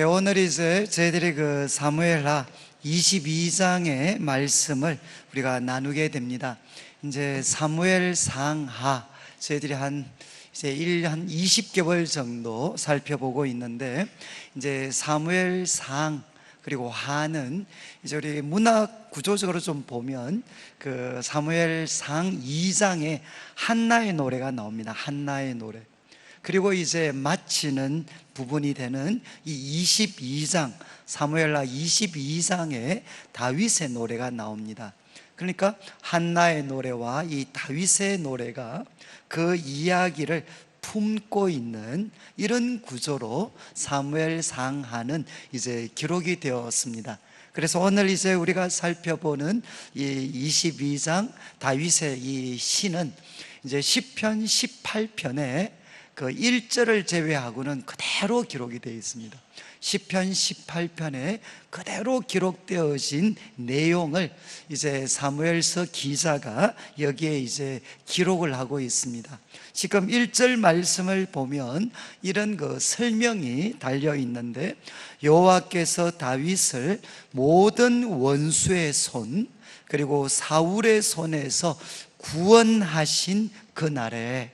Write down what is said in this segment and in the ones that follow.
오늘 이제 저희들이 그 사무엘하 22장의 말씀을 우리가 나누게 됩니다. 이제 사무엘 상하 저희들이 이제 1년 20개월 정도 살펴보고 있는데, 이제 사무엘 상 그리고 하는 이제 우리 문학 구조적으로 좀 보면 그 사무엘 상 2장에 한나의 노래가 나옵니다. 한나의 노래. 그리고 이제 마치는 부분이 되는 이 22장, 사무엘하 22장에 다윗의 노래가 나옵니다. 그러니까 한나의 노래와 이 다윗의 노래가 그 이야기를 품고 있는 이런 구조로 사무엘 상하는 이제 기록이 되었습니다. 그래서 오늘 이제 우리가 살펴보는 이 22장 다윗의 이 시는 이제 시편 18편에 그 1절을 제외하고는 그대로 기록이 되어 있습니다. 시편 18편에 그대로 기록되어진 내용을 이제 사무엘서 기자가 여기에 이제 기록을 하고 있습니다. 지금 1절 말씀을 보면 이런 그 설명이 달려 있는데, 여호와께서 다윗을 모든 원수의 손 그리고 사울의 손에서 구원하신 그날에,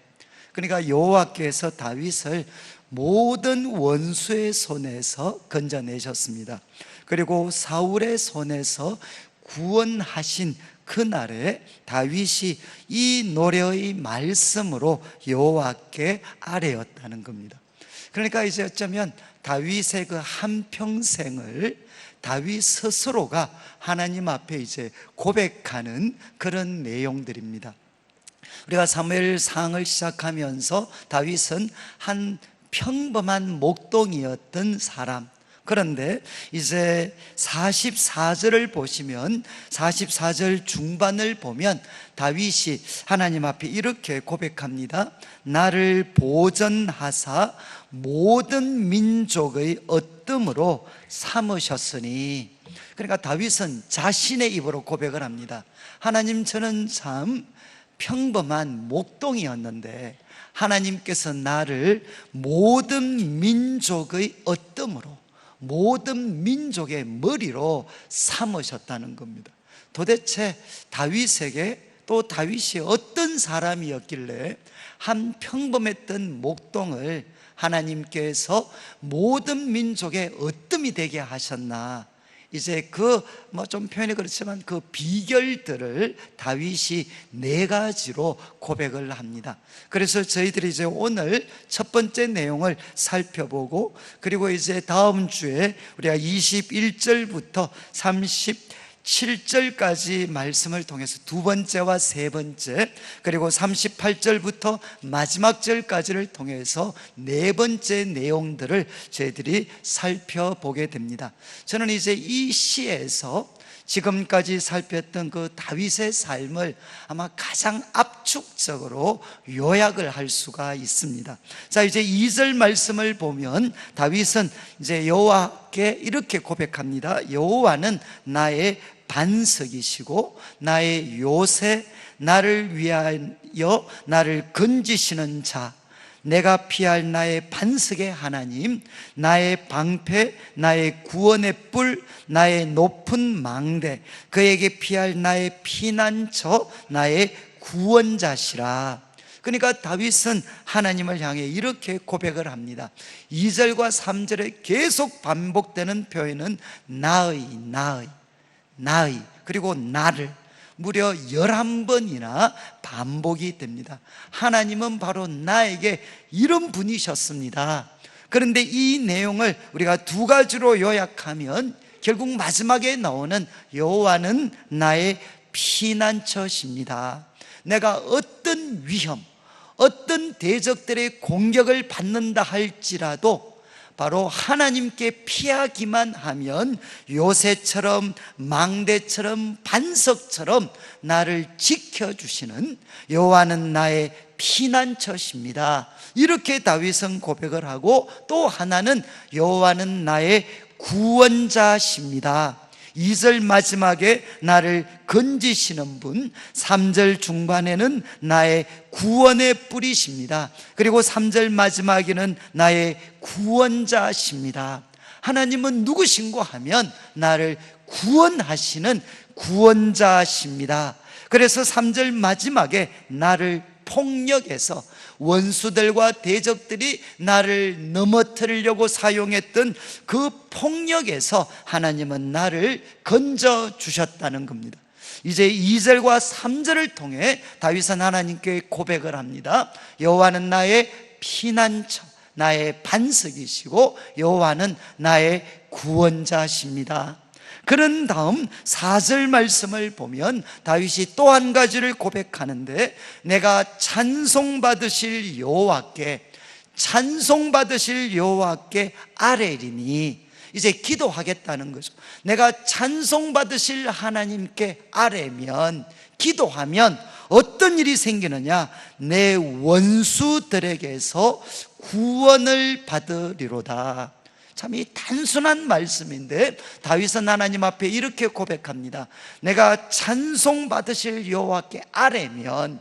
그러니까 여호와께서 다윗을 모든 원수의 손에서 건져내셨습니다. 그리고 사울의 손에서 구원하신 그날에 다윗이 이 노래의 말씀으로 여호와께 아뢰었다는 겁니다. 그러니까 이제 어쩌면 다윗의 그 한평생을 다윗 스스로가 하나님 앞에 이제 고백하는 그런 내용들입니다. 우리가 사무엘상을 시작하면서 다윗은 한 평범한 목동이었던 사람, 그런데 이제 44절을 보시면 44절 중반을 보면 다윗이 하나님 앞에 이렇게 고백합니다. 나를 보전하사 모든 민족의 어뜸으로 삼으셨으니. 그러니까 다윗은 자신의 입으로 고백을 합니다. 하나님, 저는 참 평범한 목동이었는데 하나님께서 나를 모든 민족의 어뜸으로, 모든 민족의 머리로 삼으셨다는 겁니다. 도대체 다윗에게 또 다윗이 어떤 사람이었길래 한 평범했던 목동을 하나님께서 모든 민족의 어뜸이 되게 하셨나? 이제 좀 표현이 그렇지만 그 비결들을 다윗이 4가지로 고백을 합니다. 그래서 저희들이 이제 오늘 첫 번째 내용을 살펴보고, 그리고 이제 다음 주에 우리가 21절부터 37절까지 말씀을 통해서 두 번째와 세 번째, 그리고 38절부터 마지막 절까지를 통해서 4번째 내용들을 저희들이 살펴보게 됩니다. 저는 이제 이 시에서 지금까지 살폈던 그 다윗의 삶을 아마 가장 압축적으로 요약을 할 수가 있습니다. 자, 이제 2절 말씀을 보면 다윗은 이제 여호와께 이렇게 고백합니다. 여호와는 나의 반석이시고 나의 요새, 나를 위하여 나를 건지시는 자, 내가 피할 나의 반석의 하나님, 나의 방패, 나의 구원의 뿔, 나의 높은 망대, 그에게 피할 나의 피난처, 나의 구원자시라. 그러니까 다윗은 하나님을 향해 이렇게 고백을 합니다. 2절과 3절에 계속 반복되는 표현은 나의, 그리고 나를 무려 11번이나 반복이 됩니다. 하나님은 바로 나에게 이런 분이셨습니다. 그런데 이 내용을 우리가 2가지로 요약하면 결국 마지막에 나오는 여호와는 나의 피난처십니다. 내가 어떤 위험, 어떤 대적들의 공격을 받는다 할지라도 바로 하나님께 피하기만 하면 요새처럼, 망대처럼, 반석처럼 나를 지켜주시는 여호와는 나의 피난처십니다. 이렇게 다윗은 고백을 하고, 또 하나는 여호와는 나의 구원자십니다. 2절 마지막에 나를 건지시는 분, 3절 중반에는 나의 구원의 뿌리십니다. 그리고 3절 마지막에는 나의 구원자십니다. 하나님은 누구신고 하면 나를 구원하시는 구원자십니다. 그래서 3절 마지막에 나를 폭력해서 원수들과 대적들이 나를 넘어뜨리려고 사용했던 그 폭력에서 하나님은 나를 건져주셨다는 겁니다. 이제 2절과 3절을 통해 다윗은 하나님께 고백을 합니다. 여호와는 나의 피난처, 나의 반석이시고 여호와는 나의 구원자십니다. 그런 다음 4절 말씀을 보면 다윗이 또 한 가지를 고백하는데, 내가 찬송받으실 여호와께 아뢰리니, 이제 기도하겠다는 거죠. 내가 찬송받으실 하나님께 아뢰면, 기도하면 어떤 일이 생기느냐? 내 원수들에게서 구원을 받으리로다. 참 이 단순한 말씀인데 다윗은 하나님 앞에 이렇게 고백합니다. 내가 찬송받으실 여호와께 아뢰면,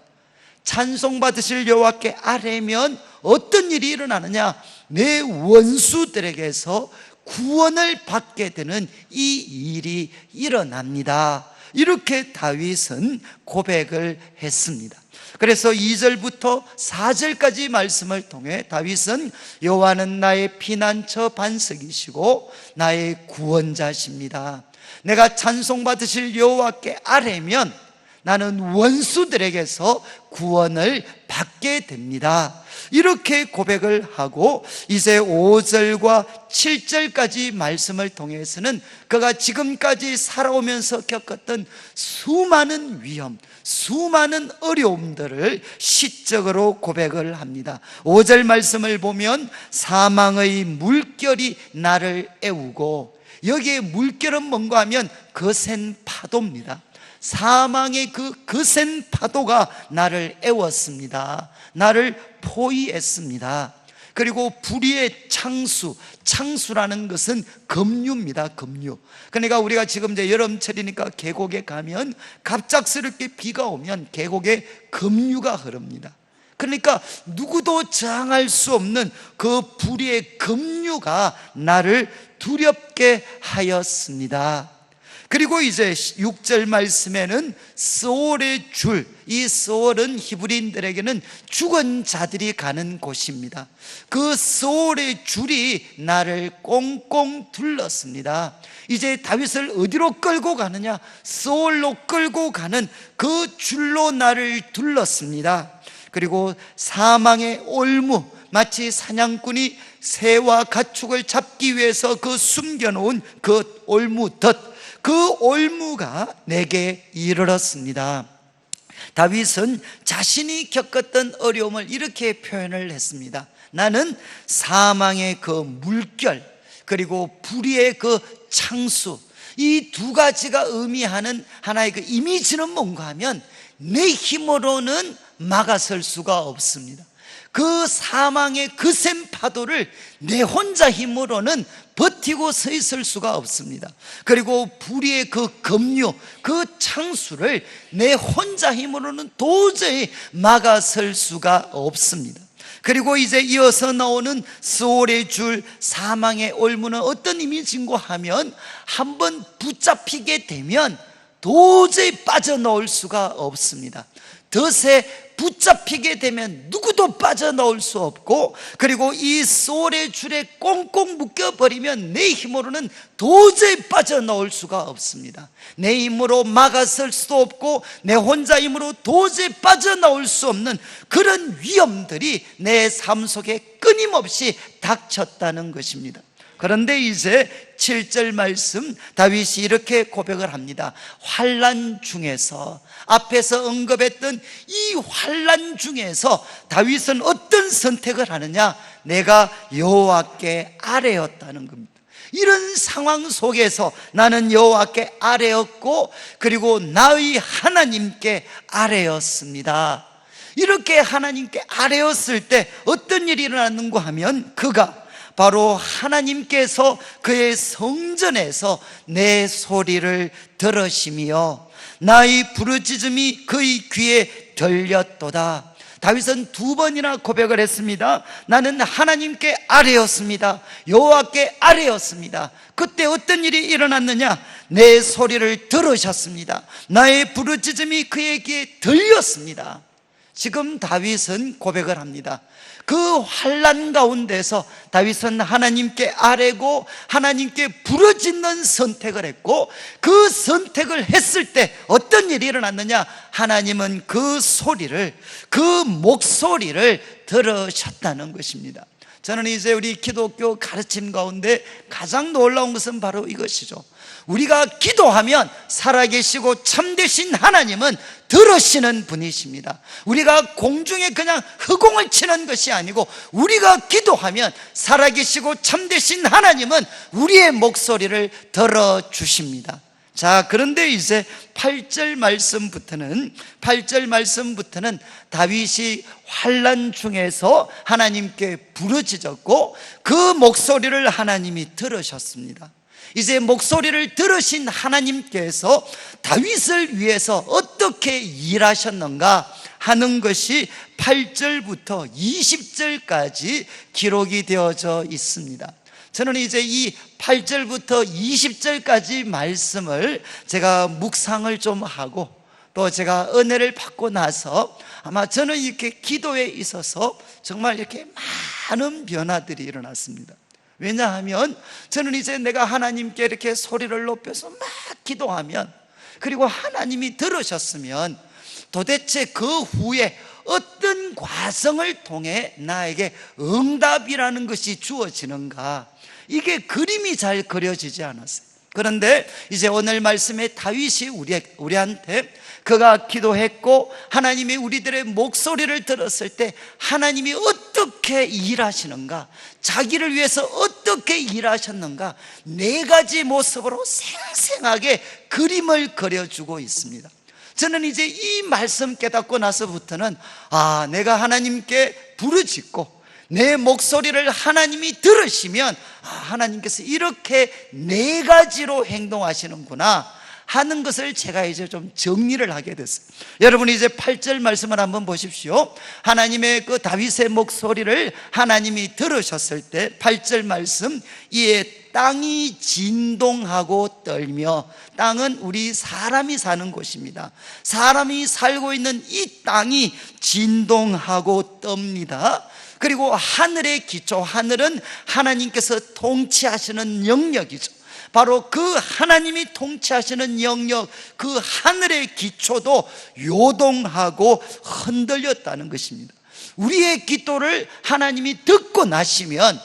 어떤 일이 일어나느냐? 내 원수들에게서 구원을 받게 되는 이 일이 일어납니다. 이렇게 다윗은 고백을 했습니다. 그래서 2절부터 4절까지 말씀을 통해 다윗은 여호와는 나의 피난처 반석이시고 나의 구원자십니다. 내가 찬송받으실 여호와께 아뢰면 나는 원수들에게서 구원을 받게 됩니다. 이렇게 고백을 하고 이제 5절과 7절까지 말씀을 통해서는 그가 지금까지 살아오면서 겪었던 수많은 위험, 수많은 어려움들을 시적으로 고백을 합니다. 5절 말씀을 보면 사망의 물결이 나를 애우고, 여기에 물결은 뭔가 하면 거센 파도입니다. 사망의 그 거센 파도가 나를 애웠습니다. 나를 포위했습니다. 그리고 불의의 창수라는 것은 급류입니다. 급류. 그러니까 우리가 지금 이제 여름철이니까 계곡에 가면 갑작스럽게 비가 오면 계곡에 급류가 흐릅니다. 그러니까 누구도 저항할 수 없는 그 불의의 급류가 나를 두렵게 하였습니다. 그리고 이제 6절 말씀에는 스올의 줄, 이 스올은 히브리인들에게는 죽은 자들이 가는 곳입니다. 그 스올의 줄이 나를 꽁꽁 둘렀습니다. 이제 다윗을 어디로 끌고 가느냐? 스올로 끌고 가는 그 줄로 나를 둘렀습니다. 그리고 사망의 올무, 마치 사냥꾼이 새와 가축을 잡기 위해서 그 숨겨놓은 그 올무덧, 그 올무가 내게 이르렀습니다. 다윗은 자신이 겪었던 어려움을 이렇게 표현을 했습니다. 나는 사망의 그 물결, 그리고 불의의 그 창수, 이 두 가지가 의미하는 하나의 그 이미지는 뭔가 하면 내 힘으로는 막아설 수가 없습니다. 그 사망의 거센 파도를 내 혼자 힘으로는 버티고 서 있을 수가 없습니다. 그리고 불의의 그 급류, 그 창수를 내 혼자 힘으로는 도저히 막아설 수가 없습니다. 그리고 이제 이어서 나오는 스올의 줄, 사망의 올무는 어떤 이미지인고 하면 한번 붙잡히게 되면 도저히 빠져나올 수가 없습니다. 덫에 붙잡히게 되면 누구도 빠져나올 수 없고, 그리고 이 스올의 줄에 꽁꽁 묶여버리면 내 힘으로는 도저히 빠져나올 수가 없습니다. 내 힘으로 막아설 수도 없고 내 혼자 힘으로 도저히 빠져나올 수 없는 그런 위험들이 내 삶 속에 끊임없이 닥쳤다는 것입니다. 그런데 이제 7절 말씀, 다윗이 이렇게 고백을 합니다. 환난 중에서, 앞에서 언급했던 이 환난 중에서 다윗은 어떤 선택을 하느냐? 내가 여호와께 아뢰었다는 겁니다. 이런 상황 속에서 나는 여호와께 아뢰었고, 그리고 나의 하나님께 아뢰었습니다. 이렇게 하나님께 아뢰었을 때 어떤 일이 일어났는가 하면, 그가 바로 하나님께서 그의 성전에서 내 소리를 들으시며 나의 부르짖음이 그의 귀에 들렸도다. 다윗은 2번이나 고백을 했습니다. 나는 하나님께 아뢰었습니다. 여호와께 아뢰었습니다. 그때 어떤 일이 일어났느냐? 내 소리를 들으셨습니다. 나의 부르짖음이 그에게 들렸습니다. 지금 다윗은 고백을 합니다. 그 환난 가운데서 다윗은 하나님께 아뢰고 하나님께 부르짖는 선택을 했고, 그 선택을 했을 때 어떤 일이 일어났느냐? 하나님은 그 소리를, 그 목소리를 들으셨다는 것입니다. 저는 이제 우리 기독교 가르침 가운데 가장 놀라운 것은 바로 이것이죠. 우리가 기도하면 살아계시고 참되신 하나님은 들으시는 분이십니다. 우리가 공중에 그냥 허공을 치는 것이 아니고, 우리가 기도하면 살아계시고 참되신 하나님은 우리의 목소리를 들어주십니다. 자, 그런데 이제 8절 말씀부터는 다윗이 환난 중에서 하나님께 부르짖었고 그 목소리를 하나님이 들으셨습니다. 이제 목소리를 들으신 하나님께서 다윗을 위해서 어떻게 일하셨는가 하는 것이 8절부터 20절까지 기록이 되어져 있습니다. 저는 이제 이 8절부터 20절까지 말씀을 제가 묵상을 좀 하고, 또 제가 은혜를 받고 나서 아마 저는 이렇게 기도에 있어서 정말 이렇게 많은 변화들이 일어났습니다. 왜냐하면 저는 이제 내가 하나님께 이렇게 소리를 높여서 막 기도하면, 그리고 하나님이 들으셨으면 도대체 그 후에 어떤 과정을 통해 나에게 응답이라는 것이 주어지는가, 이게 그림이 잘 그려지지 않았어요. 그런데 이제 오늘 말씀에 다윗이 우리한테 그가 기도했고 하나님이 우리들의 목소리를 들었을 때 하나님이 어떻게 일하시는가, 자기를 위해서 어떻게 일하셨는가, 4가지 모습으로 생생하게 그림을 그려주고 있습니다. 저는 이제 이 말씀 깨닫고 나서부터는 내가 하나님께 부르짖고 내 목소리를 하나님이 들으시면 하나님께서 이렇게 4가지로 행동하시는구나 하는 것을 제가 이제 좀 정리를 하게 됐어요. 여러분 이제 8절 말씀을 한번 보십시오. 하나님의 그 다윗의 목소리를 하나님이 들으셨을 때 8절 말씀, 이에 땅이 진동하고 떨며, 땅은 우리 사람이 사는 곳입니다. 사람이 살고 있는 이 땅이 진동하고 떱니다. 그리고 하늘의 기초, 하늘은 하나님께서 통치하시는 영역이죠. 바로 그 하나님이 통치하시는 영역, 그 하늘의 기초도 요동하고 흔들렸다는 것입니다. 우리의 기도를 하나님이 듣고 나시면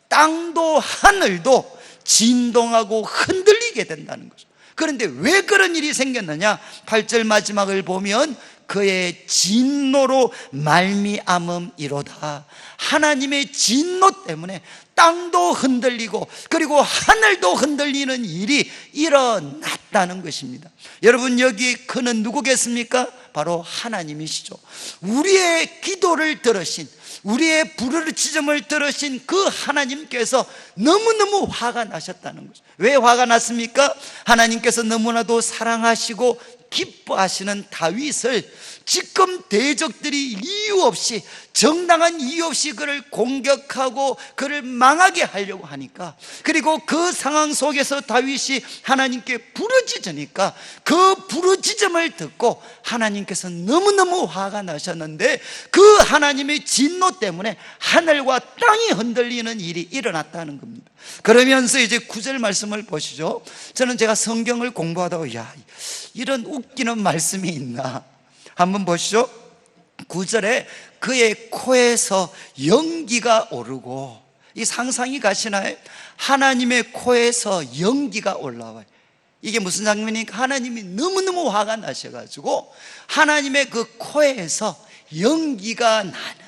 땅도 하늘도 진동하고 흔들리게 된다는 거죠. 그런데 왜 그런 일이 생겼느냐? 8절 마지막을 보면 그의 진노로 말미암음이로다. 하나님의 진노 때문에 땅도 흔들리고 그리고 하늘도 흔들리는 일이 일어났다는 것입니다. 여러분, 여기 그는 누구겠습니까? 바로 하나님이시죠. 우리의 기도를 들으신, 우리의 부르짖음을 들으신 그 하나님께서 너무너무 화가 나셨다는 거죠. 왜 화가 났습니까? 하나님께서 너무나도 사랑하시고 기뻐하시는 다윗을 지금 대적들이 이유 없이, 정당한 이유 없이 그를 공격하고 그를 망하게 하려고 하니까, 그리고 그 상황 속에서 다윗이 하나님께 부르짖으니까 그 부르짖음을 듣고 하나님께서 너무너무 화가 나셨는데, 그 하나님의 진노 때문에 하늘과 땅이 흔들리는 일이 일어났다는 겁니다. 그러면서 이제 9절 말씀을 보시죠. 저는 제가 성경을 공부하다가 이런 웃기는 말씀이 있나 한번 보시죠. 9절에 그의 코에서 연기가 오르고, 이 상상이 가시나요? 하나님의 코에서 연기가 올라와요. 이게 무슨 장면이니까 하나님이 너무너무 화가 나셔가지고 하나님의 그 코에서 연기가 나는.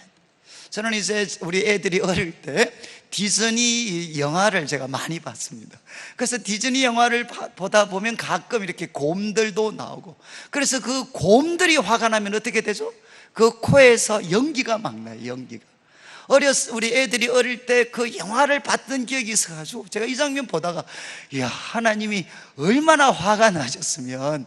저는 이제 우리 애들이 어릴 때 디즈니 영화를 제가 많이 봤습니다. 그래서 디즈니 영화를 보다 보면 가끔 이렇게 곰들도 나오고, 그래서 그 곰들이 화가 나면 어떻게 되죠? 그 코에서 연기가 막 나요. 연기가. 우리 애들이 어릴 때 그 영화를 봤던 기억이 있어가지고 제가 이 장면 보다가 하나님이 얼마나 화가 나셨으면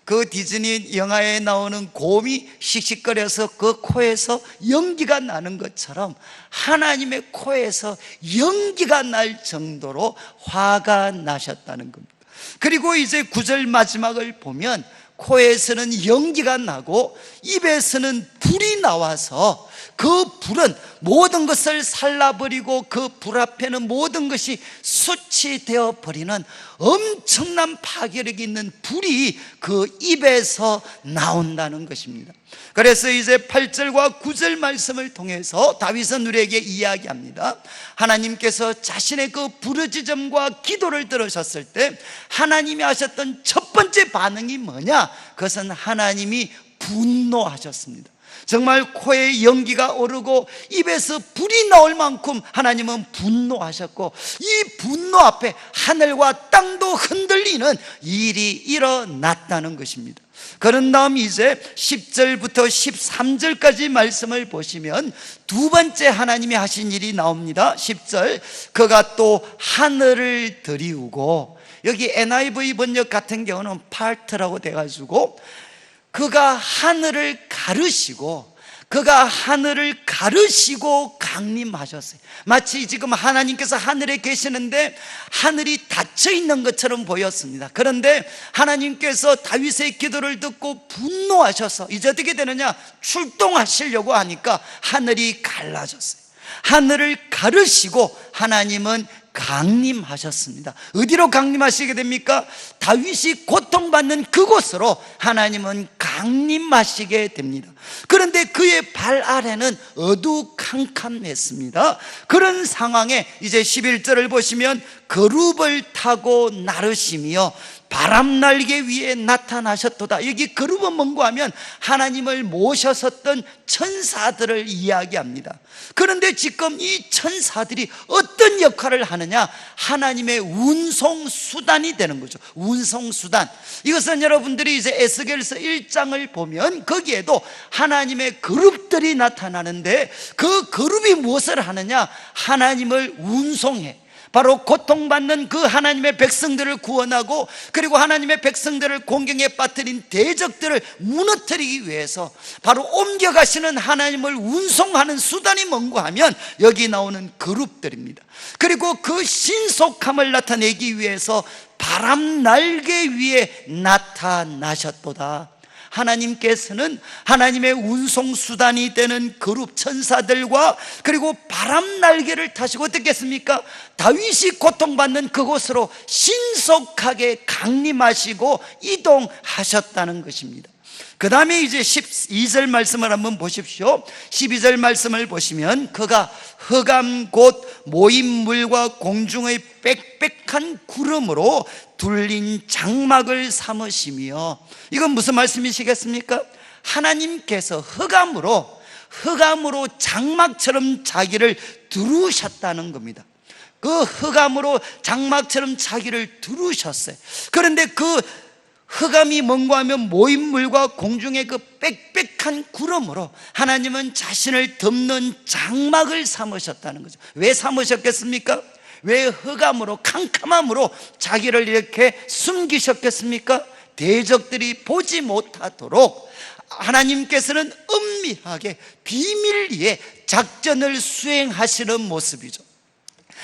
그 디즈니 영화에 나오는 곰이 씩씩거려서 그 코에서 연기가 나는 것처럼 하나님의 코에서 연기가 날 정도로 화가 나셨다는 겁니다. 그리고 이제 9절 마지막을 보면 코에서는 연기가 나고 입에서는 불이 나와서 그 불은 모든 것을 살라버리고 그 불 앞에는 모든 것이 수치되어 버리는 엄청난 파괴력이 있는 불이 그 입에서 나온다는 것입니다. 그래서 이제 8절과 9절 말씀을 통해서 다윗은 우리에게 이야기합니다. 하나님께서 자신의 그 부르짖음과 기도를 들으셨을 때 하나님이 하셨던 첫 번째 반응이 뭐냐? 그것은 하나님이 분노하셨습니다. 정말 코에 연기가 오르고 입에서 불이 나올 만큼 하나님은 분노하셨고, 이 분노 앞에 하늘과 땅도 흔들리는 일이 일어났다는 것입니다. 그런 다음 이제 10절부터 13절까지 말씀을 보시면 두 번째 하나님이 하신 일이 나옵니다. 10절, 그가 또 하늘을 들이우고, 여기 NIV 번역 같은 경우는 파트라고 돼가지고 그가 하늘을 가르시고, 그가 하늘을 가르시고 강림하셨어요. 마치 지금 하나님께서 하늘에 계시는데 하늘이 닫혀 있는 것처럼 보였습니다. 그런데 하나님께서 다윗의 기도를 듣고 분노하셔서 이제 어떻게 되느냐? 출동하시려고 하니까 하늘이 갈라졌어요. 하늘을 가르시고 하나님은 강림하셨습니다. 어디로 강림하시게 됩니까? 다윗이 고통받는 그곳으로 하나님은 강림하시게 됩니다. 그런데 그의 발 아래는 어두캄캄했습니다. 그런 상황에 이제 11절을 보시면 거룹을 타고 나르시며 바람 날개 위에 나타나셨도다. 여기 거룹은 뭔가 하면 하나님을 모셔섰던 천사들을 이야기합니다. 그런데 지금 이 천사들이 어떤 역할을 하느냐? 하나님의 운송수단이 되는 거죠. 운송수단. 이것은 여러분들이 이제 에스겔서 1장을 보면 거기에도 하나님의 그룹들이 나타나는데 그 그룹이 무엇을 하느냐? 하나님을 운송해. 바로 고통받는 그 하나님의 백성들을 구원하고, 그리고 하나님의 백성들을 공경에 빠뜨린 대적들을 무너뜨리기 위해서 바로 옮겨가시는 하나님을 운송하는 수단이 뭔가 하면 여기 나오는 그룹들입니다. 그리고 그 신속함을 나타내기 위해서 바람 날개 위에 나타나셨도다. 하나님께서는 하나님의 운송수단이 되는 그룹 천사들과 그리고 바람 날개를 타시고 어떻게 했습니까? 다윗이 고통받는 그곳으로 신속하게 강림하시고 이동하셨다는 것입니다. 그 다음에 이제 12절 말씀을 한번 보십시오. 12절 말씀을 보시면 그가 흑암 곧 모임물과 공중의 빽빽한 구름으로 둘린 장막을 삼으시며, 이건 무슨 말씀이시겠습니까? 하나님께서 흑암으로 장막처럼 자기를 두르셨다는 겁니다. 그 흑암으로 장막처럼 자기를 두르셨어요. 그런데 그 흑암이 뭔가 하면 모임물과 공중의 그 빽빽한 구름으로 하나님은 자신을 덮는 장막을 삼으셨다는 거죠. 왜 삼으셨겠습니까? 왜 흑암으로 캄캄함으로 자기를 이렇게 숨기셨겠습니까? 대적들이 보지 못하도록 하나님께서는 은밀하게 비밀리에 작전을 수행하시는 모습이죠.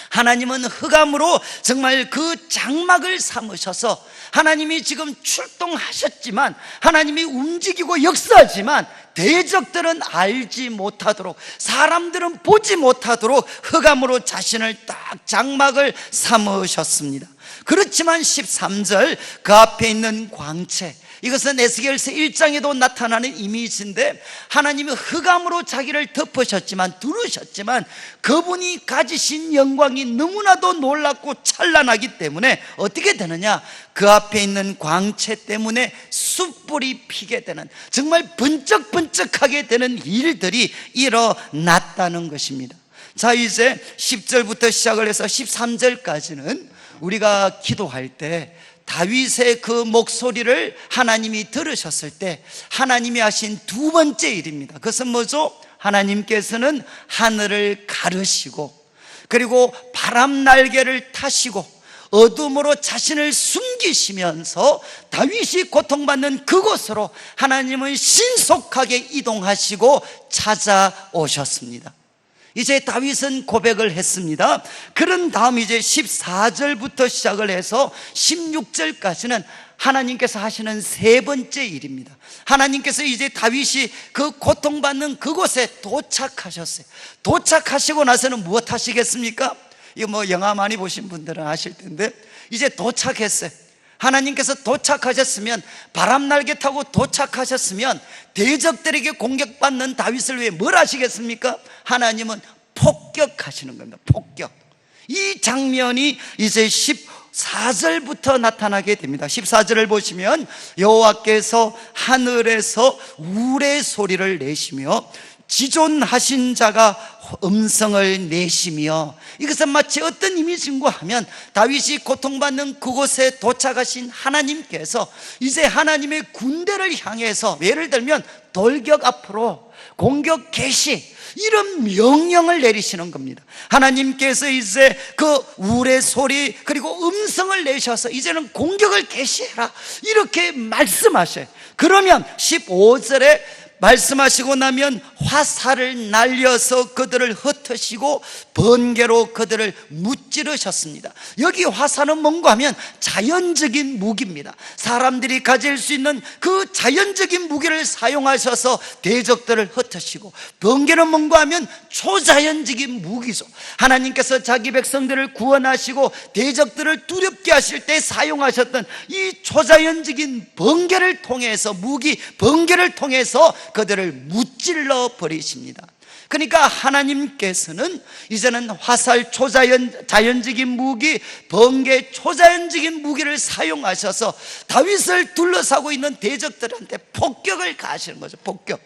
하나님은 흑암으로 정말 그 장막을 삼으셔서 하나님이 지금 출동하셨지만, 하나님이 움직이고 역사하지만 대적들은 알지 못하도록, 사람들은 보지 못하도록 흑암으로 자신을 딱 장막을 삼으셨습니다. 그렇지만 13절 그 앞에 있는 광채, 이것은 에스겔서 1장에도 나타나는 이미지인데 하나님이 흑암으로 자기를 덮으셨지만, 두르셨지만 그분이 가지신 영광이 너무나도 놀랍고 찬란하기 때문에 어떻게 되느냐? 그 앞에 있는 광채 때문에 숯불이 피게 되는, 정말 번쩍번쩍하게 되는 일들이 일어났다는 것입니다. 자, 이제 10절부터 시작을 해서 13절까지는 우리가 기도할 때 다윗의 그 목소리를 하나님이 들으셨을 때 하나님이 하신 두 번째 일입니다. 그것은 뭐죠? 하나님께서는 하늘을 가르시고, 그리고 바람 날개를 타시고 어둠으로 자신을 숨기시면서 다윗이 고통받는 그곳으로 하나님은 신속하게 이동하시고 찾아오셨습니다. 이제 다윗은 고백을 했습니다. 그런 다음 이제 14절부터 시작을 해서 16절까지는 하나님께서 하시는 세 번째 일입니다. 하나님께서 이제 다윗이 그 고통받는 그곳에 도착하셨어요. 도착하시고 나서는 무엇 하시겠습니까? 이거 뭐 영화 많이 보신 분들은 아실 텐데, 이제 도착했어요. 하나님께서 도착하셨으면, 바람날개 타고 도착하셨으면 대적들에게 공격받는 다윗을 위해 뭘 하시겠습니까? 하나님은 폭격하시는 겁니다. 폭격. 이 장면이 이제 14절부터 나타나게 됩니다. 14절을 보시면 여호와께서 하늘에서 우레 소리를 내시며 지존하신 자가 음성을 내시며, 이것은 마치 어떤 이미지인가 하면 다윗이 고통받는 그곳에 도착하신 하나님께서 이제 하나님의 군대를 향해서, 예를 들면 돌격 앞으로, 공격 개시, 이런 명령을 내리시는 겁니다. 하나님께서 이제 그 우레 소리 그리고 음성을 내셔서 이제는 공격을 개시해라, 이렇게 말씀하셔요. 그러면 15절에 말씀하시고 나면 화살을 날려서 그들을 흩으시고 번개로 그들을 무찌르셨습니다. 여기 화살은 뭔가 하면 자연적인 무기입니다. 사람들이 가질 수 있는 그 자연적인 무기를 사용하셔서 대적들을 흩으시고, 번개는 뭔가 하면 초자연적인 무기죠. 하나님께서 자기 백성들을 구원하시고 대적들을 두렵게 하실 때 사용하셨던 이 초자연적인 번개를 통해서, 무기 번개를 통해서 그들을 무찔러 버리십니다. 그러니까 하나님께서는 이제는 화살, 자연적인 무기, 번개, 초자연적인 무기를 사용하셔서 다윗을 둘러싸고 있는 대적들한테 폭격을 가하시는 거죠. 폭격.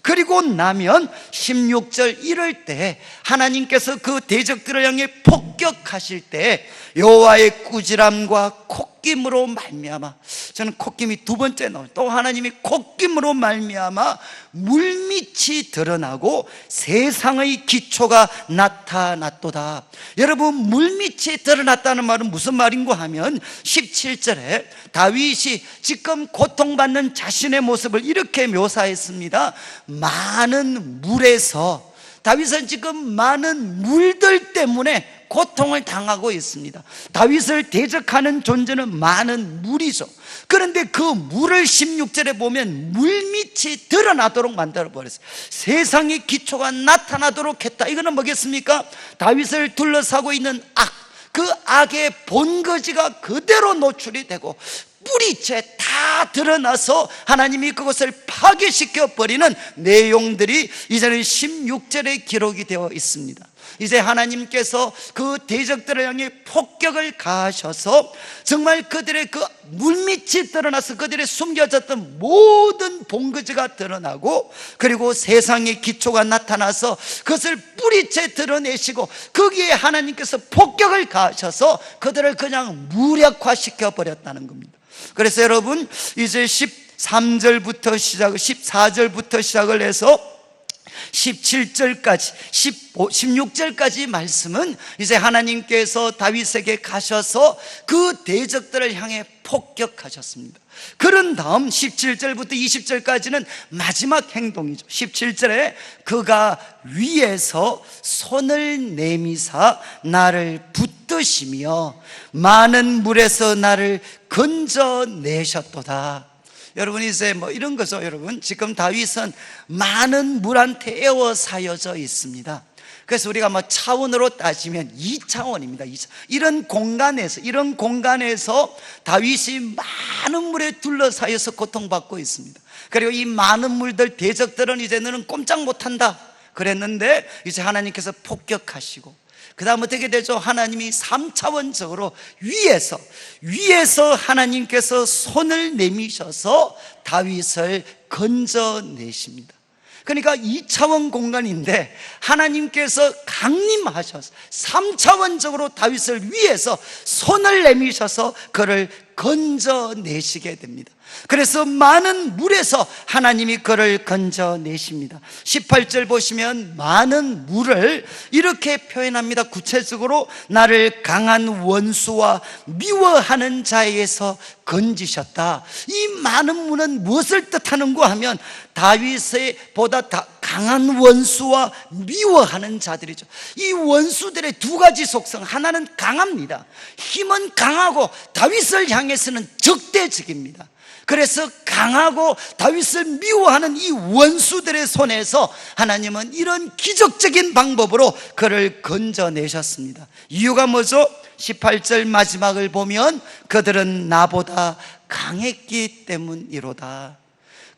그리고 나면 16절 이럴 때 하나님께서 그 대적들을 향해 폭격하실 때 여호와의 꾸지람과 콧김으로 말미암아, 저는 콧김이 두 번째 나와요. 또 하나님이 콧김으로 말미암아 물밑이 드러나고 세상의 기초가 나타났도다. 여러분, 물밑이 드러났다는 말은 무슨 말인가 하면 17절에 다윗이 지금 고통받는 자신의 모습을 이렇게 묘사했습니다. 많은 물에서, 다윗은 지금 많은 물들 때문에 고통을 당하고 있습니다. 다윗을 대적하는 존재는 많은 물이죠. 그런데 그 물을 16절에 보면 물밑이 드러나도록 만들어버렸어요. 세상의 기초가 나타나도록 했다. 이거는 뭐겠습니까? 다윗을 둘러싸고 있는 악, 그 악의 본거지가 그대로 노출이 되고 뿌리째 다 드러나서 하나님이 그것을 파괴시켜 버리는 내용들이 이제는 16절에 기록이 되어 있습니다. 이제 하나님께서 그 대적들을 향해 폭격을 가하셔서 정말 그들의 그 물밑이 드러나서 그들의 숨겨졌던 모든 본거지가 드러나고, 그리고 세상의 기초가 나타나서 그것을 뿌리째 드러내시고, 거기에 하나님께서 폭격을 가하셔서 그들을 그냥 무력화시켜 버렸다는 겁니다. 그래서 여러분, 이제 14절부터 시작을 해서 17절까지 16절까지 말씀은 이제 하나님께서 다윗에게 가셔서 그 대적들을 향해 폭격하셨습니다. 그런 다음 17절부터 20절까지는 마지막 행동이죠. 17절에 그가 위에서 손을 내미사 나를 붙드시며 많은 물에서 나를 건져내셨도다. 여러분, 이제 뭐 이런 거죠. 여러분, 지금 다윗은 많은 물한테 에워싸여져 있습니다. 그래서 우리가 뭐 차원으로 따지면 2차원입니다. 이런 공간에서 다윗이 많은 물에 둘러싸여서 고통받고 있습니다. 그리고 이 많은 물들, 대적들은 이제 너는 꼼짝 못한다 그랬는데 이제 하나님께서 폭격하시고, 그 다음 어떻게 되죠? 하나님이 3차원적으로 위에서 하나님께서 손을 내미셔서 다윗을 건져내십니다. 그러니까 2차원 공간인데 하나님께서 강림하셔서 3차원적으로 다윗을 위해서 손을 내미셔서 그를 건져내시게 됩니다. 그래서 많은 물에서 하나님이 그를 건져내십니다. 18절 보시면 많은 물을 이렇게 표현합니다. 구체적으로 나를 강한 원수와 미워하는 자에게서 건지셨다. 이 많은 물은 무엇을 뜻하는가 하면 다윗의 보다 강한 원수와 미워하는 자들이죠. 이 원수들의 두 가지 속성, 하나는 강합니다. 힘은 강하고 다윗을 향해서는 적대적입니다. 그래서 강하고 다윗을 미워하는 이 원수들의 손에서 하나님은 이런 기적적인 방법으로 그를 건져내셨습니다. 이유가 뭐죠? 18절 마지막을 보면 그들은 나보다 강했기 때문이로다.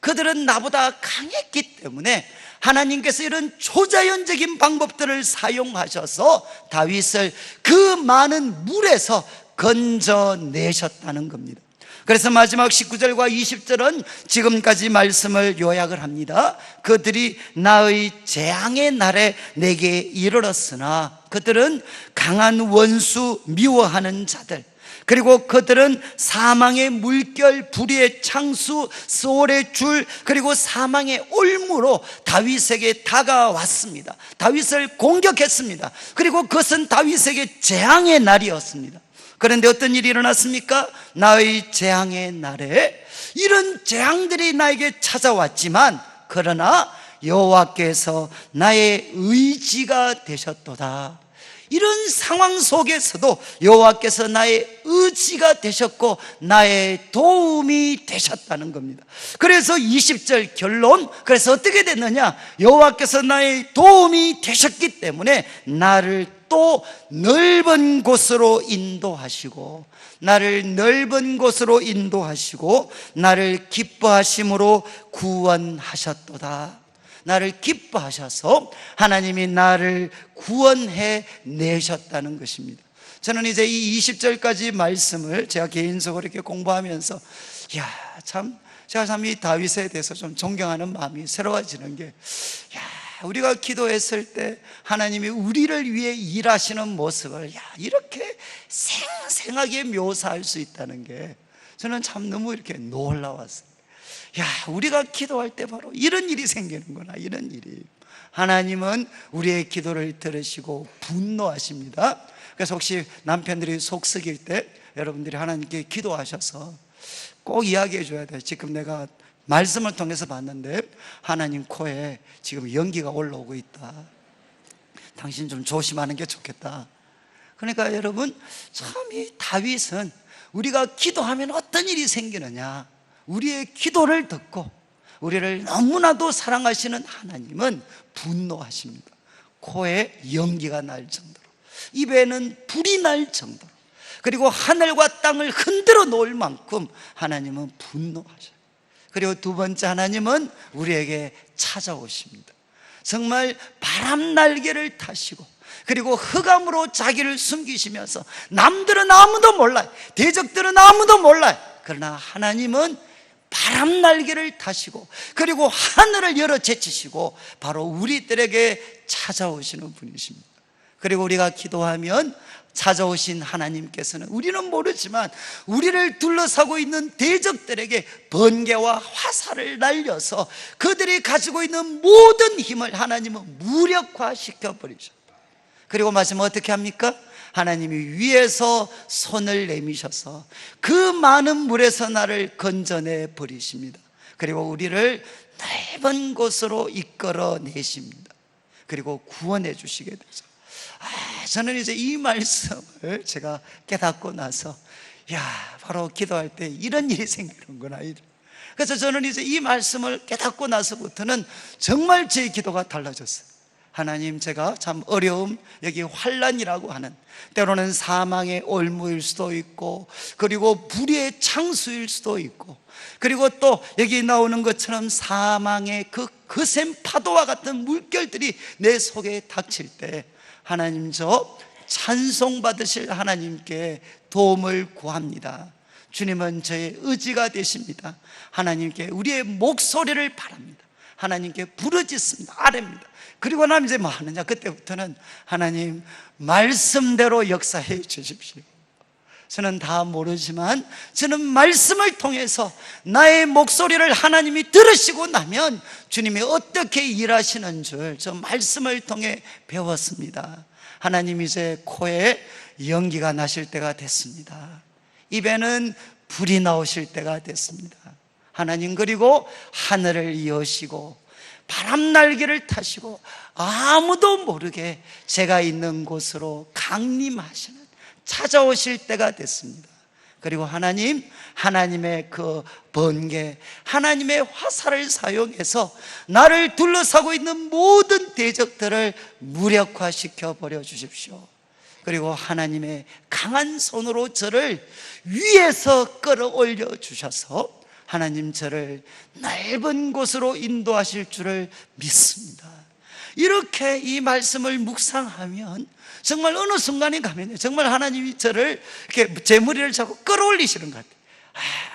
그들은 나보다 강했기 때문에 하나님께서 이런 초자연적인 방법들을 사용하셔서 다윗을 그 많은 물에서 건져내셨다는 겁니다. 그래서 마지막 19절과 20절은 지금까지 말씀을 요약을 합니다. 그들이 나의 재앙의 날에 내게 이르렀으나, 그들은 강한 원수 미워하는 자들, 그리고 그들은 사망의 물결, 불의의 창수, 소울의 줄, 그리고 사망의 올무로 다윗에게 다가왔습니다. 다윗을 공격했습니다. 그리고 그것은 다윗에게 재앙의 날이었습니다. 그런데 어떤 일이 일어났습니까? 나의 재앙의 날에 이런 재앙들이 나에게 찾아왔지만, 그러나 여호와께서 나의 의지가 되셨도다. 이런 상황 속에서도 여호와께서 나의 의지가 되셨고 나의 도움이 되셨다는 겁니다. 그래서 20절 결론, 그래서 어떻게 됐느냐? 여호와께서 나의 도움이 되셨기 때문에 나를 또 넓은 곳으로 인도하시고, 나를 넓은 곳으로 인도하시고 나를 기뻐하심으로 구원하셨도다. 나를 기뻐하셔서 하나님이 나를 구원해 내셨다는 것입니다. 저는 이제 이 20절까지 말씀을 제가 개인적으로 이렇게 공부하면서 제가 참 이 다윗에 대해서 좀 존경하는 마음이 새로워지는 게, 우리가 기도했을 때 하나님이 우리를 위해 일하시는 모습을 이렇게 생생하게 묘사할 수 있다는 게 저는 참 너무 이렇게 놀라웠어요. 우리가 기도할 때 바로 이런 일이 생기는구나. 이런 일이. 하나님은 우리의 기도를 들으시고 분노하십니다. 그래서 혹시 남편들이 속 썩일 때 여러분들이 하나님께 기도하셔서 꼭 이야기해 줘야 돼요. 지금 내가 말씀을 통해서 봤는데 하나님 코에 지금 연기가 올라오고 있다. 당신 좀 조심하는 게 좋겠다. 그러니까 여러분, 참 이 다윗은 우리가 기도하면 어떤 일이 생기느냐, 우리의 기도를 듣고 우리를 너무나도 사랑하시는 하나님은 분노하십니다. 코에 연기가 날 정도로, 입에는 불이 날 정도로, 그리고 하늘과 땅을 흔들어 놓을 만큼 하나님은 분노하셔요. 그리고 두 번째, 하나님은 우리에게 찾아오십니다. 정말 바람 날개를 타시고, 그리고 흑암으로 자기를 숨기시면서 남들은 아무도 몰라요. 대적들은 아무도 몰라요. 그러나 하나님은 바람 날개를 타시고, 그리고 하늘을 열어 제치시고 바로 우리들에게 찾아오시는 분이십니다. 그리고 우리가 기도하면 찾아오신 하나님께서는 우리는 모르지만 우리를 둘러싸고 있는 대적들에게 번개와 화살을 날려서 그들이 가지고 있는 모든 힘을 하나님은 무력화시켜 버리셨다. 그리고 마지막 어떻게 합니까? 하나님이 위에서 손을 내미셔서 그 많은 물에서 나를 건져내 버리십니다. 그리고 우리를 넓은 곳으로 이끌어 내십니다. 그리고 구원해 주시게 되죠. 저는 이제 이 말씀을 제가 깨닫고 나서 바로 기도할 때 이런 일이 생기는구나. 그래서 저는 이제 이 말씀을 깨닫고 나서부터는 정말 제 기도가 달라졌어요. 하나님, 제가 참 어려움, 여기 환난이라고 하는, 때로는 사망의 올무일 수도 있고, 그리고 불의의 창수일 수도 있고, 그리고 또 여기 나오는 것처럼 사망의 그 거센 파도와 같은 물결들이 내 속에 닥칠 때, 하나님, 저 찬송받으실 하나님께 도움을 구합니다. 주님은 저의 의지가 되십니다. 하나님께 우리의 목소리를 바랍니다. 하나님께 부르짖습니다. 아뢰입니다. 그리고 나면 이제 뭐 하느냐? 그때부터는 하나님 말씀대로 역사해 주십시오. 저는 다 모르지만 저는 말씀을 통해서 나의 목소리를 하나님이 들으시고 나면 주님이 어떻게 일하시는 줄 저 말씀을 통해 배웠습니다. 하나님, 이제 코에 연기가 나실 때가 됐습니다. 입에는 불이 나오실 때가 됐습니다. 하나님, 그리고 하늘을 여시고 바람 날개를 타시고 아무도 모르게 제가 있는 곳으로 강림하시는, 찾아오실 때가 됐습니다. 그리고 하나님, 하나님의 그 번개, 하나님의 화살을 사용해서 나를 둘러싸고 있는 모든 대적들을 무력화시켜 버려 주십시오. 그리고 하나님의 강한 손으로 저를 위에서 끌어올려 주셔서 하나님, 저를 넓은 곳으로 인도하실 줄을 믿습니다. 이렇게 이 말씀을 묵상하면 정말 어느 순간에 가면 정말 하나님이 저를 이렇게 제 머리를 잡고 끌어올리시는 것 같아요.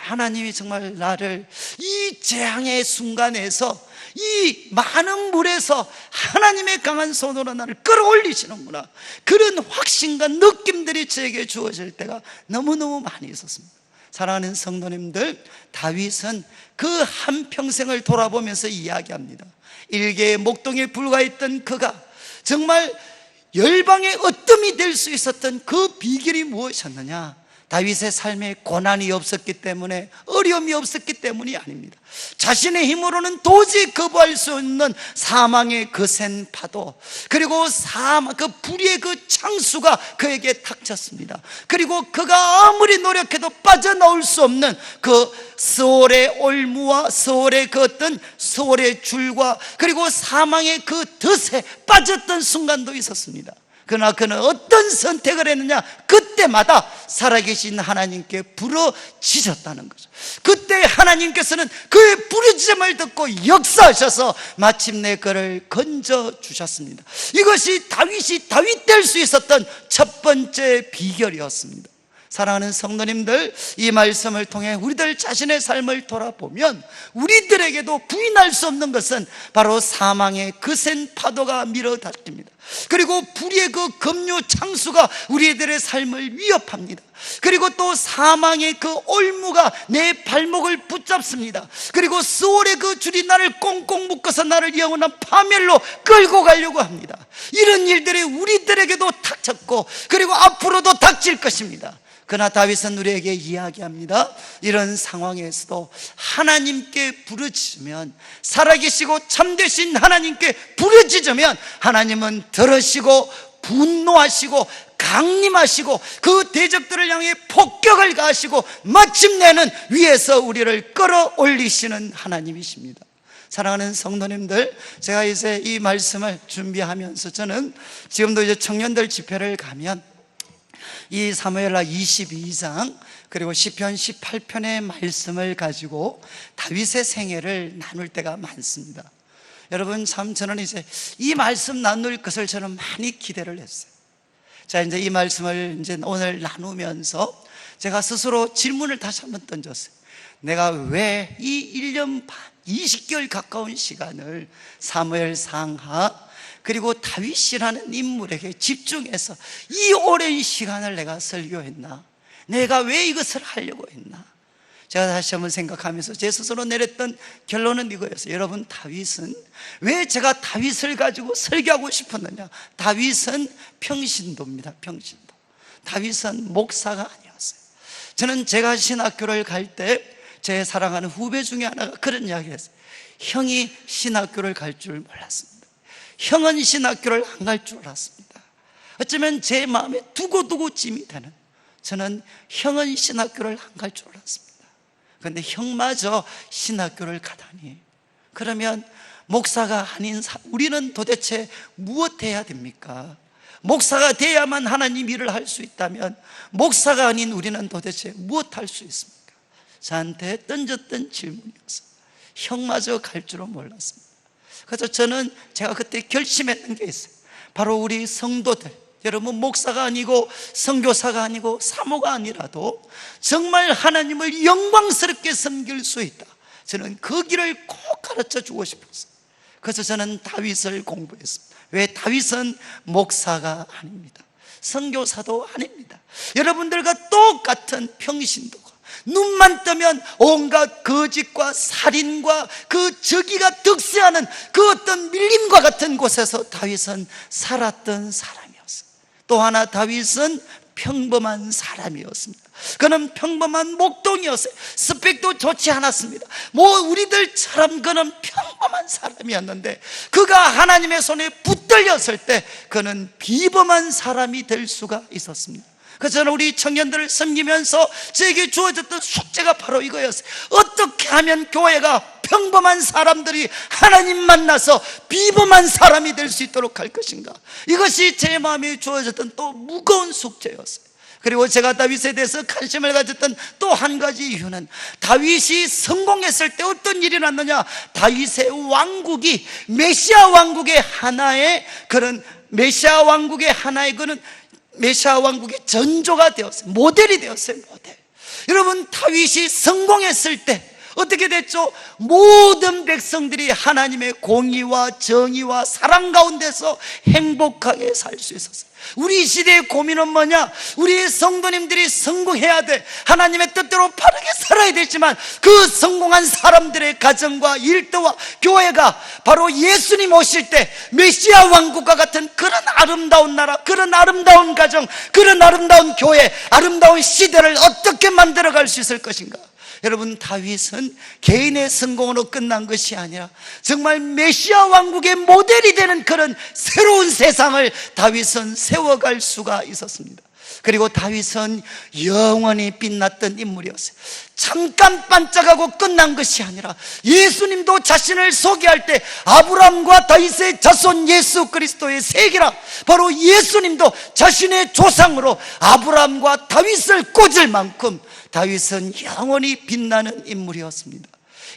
하나님이 정말 나를 이 재앙의 순간에서, 이 많은 물에서 하나님의 강한 손으로 나를 끌어올리시는구나, 그런 확신과 느낌들이 저에게 주어질 때가 너무너무 많이 있었습니다. 사랑하는 성도님들, 다윗은 그 한평생을 돌아보면서 이야기합니다. 일개의 목동에 불과했던 그가 정말 열방의 어뜸이 될 수 있었던 그 비결이 무엇이었느냐? 다윗의 삶에 고난이 없었기 때문에, 어려움이 없었기 때문이 아닙니다. 자신의 힘으로는 도저히 거부할 수 없는 사망의 거센 파도, 그리고 그 불의의 그 창수가 그에게 닥쳤습니다. 그리고 그가 아무리 노력해도 빠져나올 수 없는 그 스올의 올무와 스올의 그 어떤 스올의 줄과 그리고 사망의 그 덫에 빠졌던 순간도 있었습니다. 그러나 그는 어떤 선택을 했느냐? 그때마다 살아계신 하나님께 부르짖었다는 거죠. 그때 하나님께서는 그의 부르짖음을 듣고 역사하셔서 마침내 그를 건져주셨습니다. 이것이 다윗이 다윗 될 수 있었던 첫 번째 비결이었습니다. 사랑하는 성도님들, 이 말씀을 통해 우리들 자신의 삶을 돌아보면 우리들에게도 부인할 수 없는 것은 바로 사망의 거센 파도가 밀어닥칩니다. 그리고 불의의 그 급류 창수가 우리들의 삶을 위협합니다. 그리고 또 사망의 그 올무가 내 발목을 붙잡습니다. 그리고 스올의 그 줄이 나를 꽁꽁 묶어서 나를 영원한 파멸로 끌고 가려고 합니다. 이런 일들이 우리들에게도 닥쳤고 그리고 앞으로도 닥칠 것입니다. 그러나 다윗은 우리에게 이야기합니다. 이런 상황에서도 하나님께 부르짖으면, 살아계시고 참되신 하나님께 부르짖으면 하나님은 들으시고 분노하시고 강림하시고 그 대적들을 향해 폭격을 가하시고 마침내는 위에서 우리를 끌어올리시는 하나님이십니다. 사랑하는 성도님들, 제가 이제 이 말씀을 준비하면서 저는 지금도 이제 청년들 집회를 가면 이 사무엘하 22장 그리고 시편 18편의 말씀을 가지고 다윗의 생애를 나눌 때가 많습니다. 여러분, 참 저는 이제 이 말씀 나눌 것을 저는 많이 기대를 했어요. 자, 이제 이 말씀을 이제 오늘 나누면서 제가 스스로 질문을 다시 한번 던졌어요. 내가 왜 이 1년 반, 20개월 가까운 시간을 사무엘 상하 그리고 다윗이라는 인물에게 집중해서 이 오랜 시간을 내가 설교했나? 내가 왜 이것을 하려고 했나? 제가 다시 한번 생각하면서 제 스스로 내렸던 결론은 이거였어요. 여러분, 다윗은 왜 제가 다윗을 가지고 설교하고 싶었느냐? 다윗은 평신도입니다. 평신도. 다윗은 목사가 아니었어요. 저는 제가 신학교를 갈 때 제 사랑하는 후배 중에 하나가 그런 이야기를 했어요. 형이 신학교를 갈 줄 몰랐습니다. 형은 신학교를 안 갈 줄 알았습니다. 어쩌면 제 마음에 두고두고 짐이 되는, 저는 형은 신학교를 안 갈 줄 알았습니다. 그런데 형마저 신학교를 가다니, 그러면 목사가 아닌 우리는 도대체 무엇 해야 됩니까? 목사가 돼야만 하나님 일을 할 수 있다면 목사가 아닌 우리는 도대체 무엇 할 수 있습니까? 저한테 던졌던 질문이었어요. 형마저 갈 줄은 몰랐습니다. 그래서 저는 제가 그때 결심했던 게 있어요. 바로 우리 성도들, 여러분, 목사가 아니고 선교사가 아니고 사모가 아니라도 정말 하나님을 영광스럽게 섬길 수 있다, 저는 그 길을 꼭 가르쳐 주고 싶었어요. 그래서 저는 다윗을 공부했습니다. 왜? 다윗은 목사가 아닙니다. 선교사도 아닙니다. 여러분들과 똑같은 평신도가 눈만 뜨면 온갖 거짓과 살인과 그 저기가 득세하는 그 어떤 밀림과 같은 곳에서 다윗은 살았던 사람이었어요. 또 하나 다윗은 평범한 사람이었습니다. 그는 평범한 목동이었어요. 스펙도 좋지 않았습니다. 우리들처럼 그는 평범한 사람이었는데 그가 하나님의 손에 붙들렸을 때 그는 비범한 사람이 될 수가 있었습니다. 그래서 저는 우리 청년들을 섬기면서 저에게 주어졌던 숙제가 바로 이거였어요. 어떻게 하면 교회가 평범한 사람들이 하나님 만나서 비범한 사람이 될 수 있도록 할 것인가? 이것이 제 마음에 주어졌던 또 무거운 숙제였어요. 그리고 제가 다윗에 대해서 관심을 가졌던 또 한 가지 이유는 다윗이 성공했을 때 어떤 일이 났느냐, 다윗의 왕국이 메시아 왕국의 하나의 그런 메시아 왕국의 전조가 되었어요. 모델이 되었어요. 모델. 여러분, 다윗이 성공했을 때 어떻게 됐죠? 모든 백성들이 하나님의 공의와 정의와 사랑 가운데서 행복하게 살 수 있었어요. 우리 시대의 고민은 뭐냐? 우리 성도님들이 성공해야 돼. 하나님의 뜻대로 바르게 살아야 되지만 그 성공한 사람들의 가정과 일터와 교회가 바로 예수님 오실 때 메시아 왕국과 같은 그런 아름다운 나라, 그런 아름다운 가정, 그런 아름다운 교회, 아름다운 시대를 어떻게 만들어갈 수 있을 것인가? 여러분, 다윗은 개인의 성공으로 끝난 것이 아니라 정말 메시아 왕국의 모델이 되는 그런 새로운 세상을 다윗은 세워갈 수가 있었습니다. 그리고 다윗은 영원히 빛났던 인물이었어요. 잠깐 반짝하고 끝난 것이 아니라 예수님도 자신을 소개할 때 아브라함과 다윗의 자손 예수 그리스도의 세계라, 바로 예수님도 자신의 조상으로 아브라함과 다윗을 꽂을 만큼 다윗은 영원히 빛나는 인물이었습니다.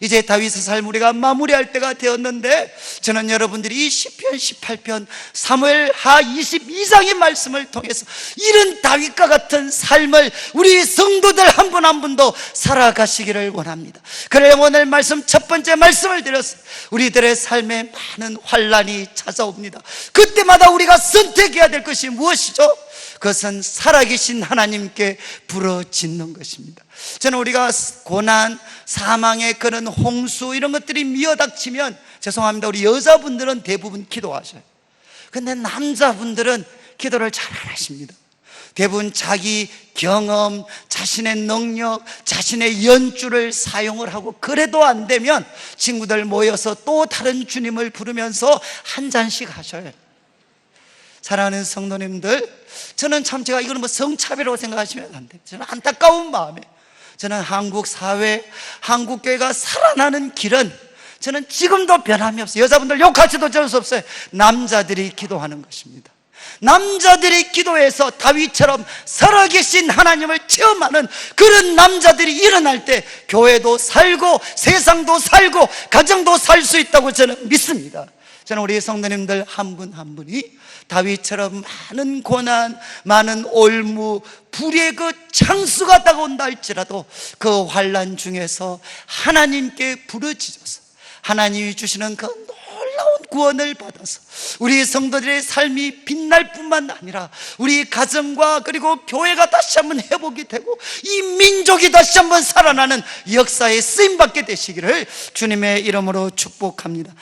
이제 다윗의 삶 우리가 마무리할 때가 되었는데, 저는 여러분들이 이 시편 18편 사무엘하 22장의 말씀을 통해서 이런 다윗과 같은 삶을 우리 성도들 한 분 한 분도 살아가시기를 원합니다. 그래서 오늘 말씀 첫 번째 말씀을 드렸어요. 우리들의 삶에 많은 환난이 찾아옵니다. 그때마다 우리가 선택해야 될 것이 무엇이죠? 그것은 살아계신 하나님께 부르짖는 것입니다. 저는 우리가 고난, 사망의 그런 홍수 이런 것들이 미어닥치면, 죄송합니다, 우리 여자분들은 대부분 기도하셔요. 근데 남자분들은 기도를 잘 안 하십니다. 대부분 자기 경험, 자신의 능력, 자신의 연주를 사용을 하고, 그래도 안 되면 친구들 모여서 또 다른 주님을 부르면서 한 잔씩 하셔요. 사랑하는 성도님들, 저는 참 제가 이거는 성차별이라고 생각하시면 안 돼요. 저는 안타까운 마음에, 저는 한국 사회, 한국 교회가 살아나는 길은 저는 지금도 변함이 없어요. 여자분들 욕하셔도 어쩔 수 없어요. 남자들이 기도하는 것입니다. 남자들이 기도해서 다윗처럼 살아계신 하나님을 체험하는 그런 남자들이 일어날 때 교회도 살고 세상도 살고 가정도 살 수 있다고 저는 믿습니다. 저는 우리 성도님들 한 분 한 분이 다윗처럼 많은 고난, 많은 올무, 불의 그 창수가 다가온다 할지라도 그 환난 중에서 하나님께 부르짖어서 하나님이 주시는 그 놀라운 구원을 받아서 우리 성도들의 삶이 빛날 뿐만 아니라 우리 가정과 그리고 교회가 다시 한번 회복이 되고 이 민족이 다시 한번 살아나는 역사에 쓰임받게 되시기를 주님의 이름으로 축복합니다.